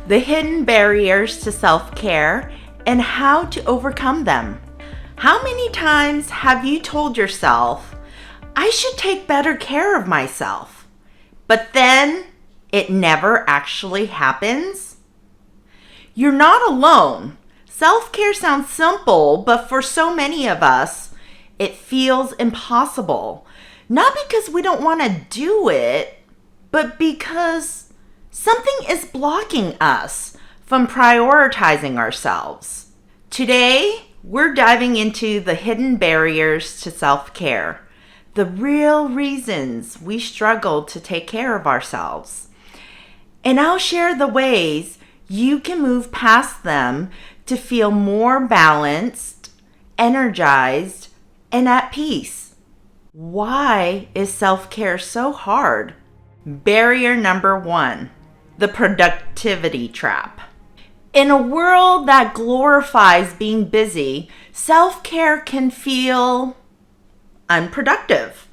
the hidden barriers to self-care, and how to overcome them. How many times have you told yourself, I should take better care of myself, but then it never actually happens? You're not alone. Self-care sounds simple, but for so many of us, it feels impossible. Not because we don't want to do it, but because something is blocking us from prioritizing ourselves. Today, we're diving into the hidden barriers to self-care, the real reasons we struggle to take care of ourselves. And I'll share the ways you can move past them to feel more balanced, energized, and at peace. Why is self-care so hard? Barrier number 1, the productivity trap. In a world that glorifies being busy, self-care can feel unproductive.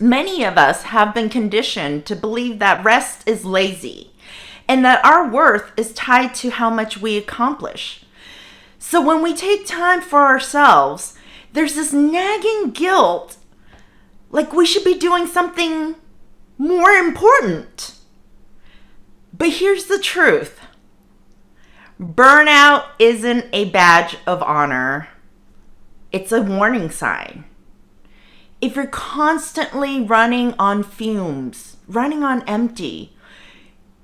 Many of us have been conditioned to believe that rest is lazy and that our worth is tied to how much we accomplish. So when we take time for ourselves, there's this nagging guilt, like we should be doing something more important. But here's the truth. Burnout isn't a badge of honor. It's a warning sign. If you're constantly running on fumes, running on empty,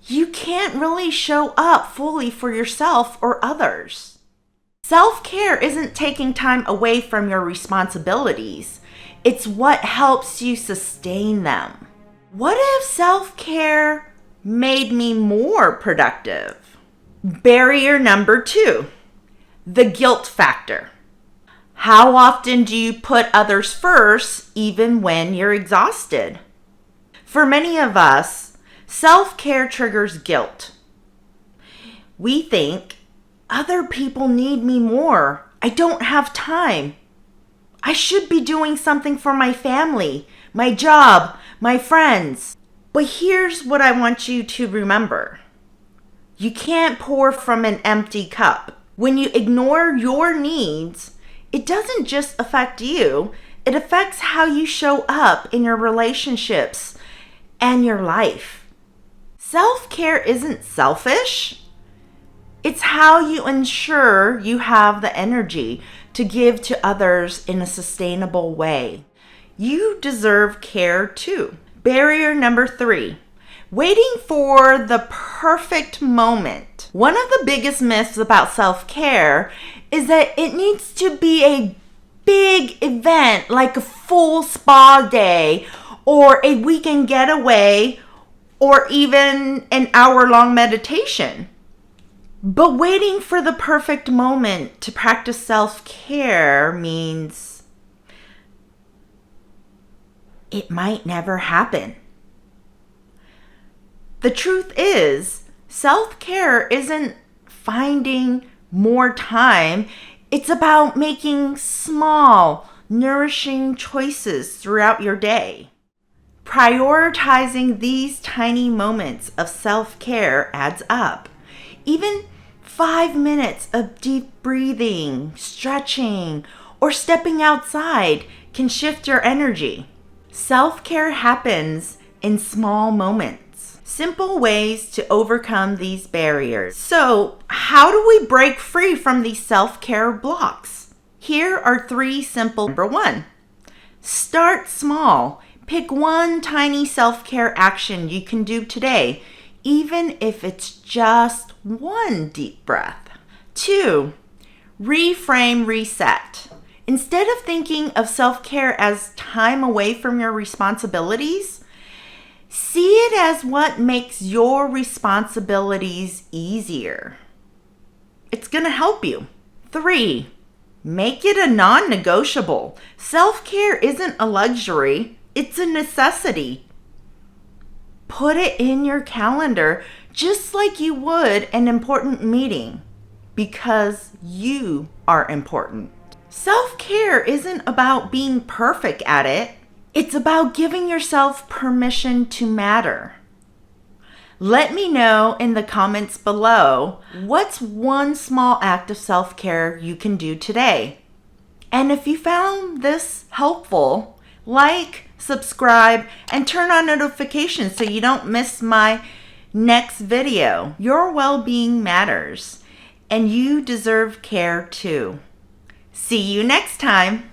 you can't really show up fully for yourself or others. Self-care isn't taking time away from your responsibilities. It's what helps you sustain them. What if self-care made me more productive? Barrier number 2, the guilt factor. How often do you put others first even when you're exhausted? For many of us, self-care triggers guilt. We think, other people need me more. I don't have time. I should be doing something for my family, my job, my friends. But here's what I want you to remember. You can't pour from an empty cup. When you ignore your needs, it doesn't just affect you, it affects how you show up in your relationships and your life. Self-care isn't selfish. It's how you ensure you have the energy to give to others in a sustainable way. You deserve care too. Barrier number 3, waiting for the perfect moment. One of the biggest myths about self-care is that it needs to be a big event like a full spa day or a weekend getaway or even an hour-long meditation. But waiting for the perfect moment to practice self-care means it might never happen. The truth is, self-care isn't finding more time. It's about making small, nourishing choices throughout your day. Prioritizing these tiny moments of self-care adds up. Even 5 minutes of deep breathing, stretching, or stepping outside can shift your energy. Self-care happens in small moments. Simple ways to overcome these barriers. So, how do we break free from these self-care blocks? Here are 3 simple. Number 1, start small. Pick one tiny self-care action you can do today, even if it's just one deep breath. 2, reframe reset. Instead of thinking of self-care as time away from your responsibilities, see it as what makes your responsibilities easier. It's going to help you. 3, make it a non-negotiable. Self-care isn't a luxury, it's a necessity. Put it in your calendar just like you would an important meeting, because you are important. Self-care isn't about being perfect at it. It's about giving yourself permission to matter. Let me know in the comments below what's one small act of self-care you can do today. And if you found this helpful, like, subscribe, and turn on notifications so you don't miss my next video. Your well-being matters, and you deserve care too. See you next time.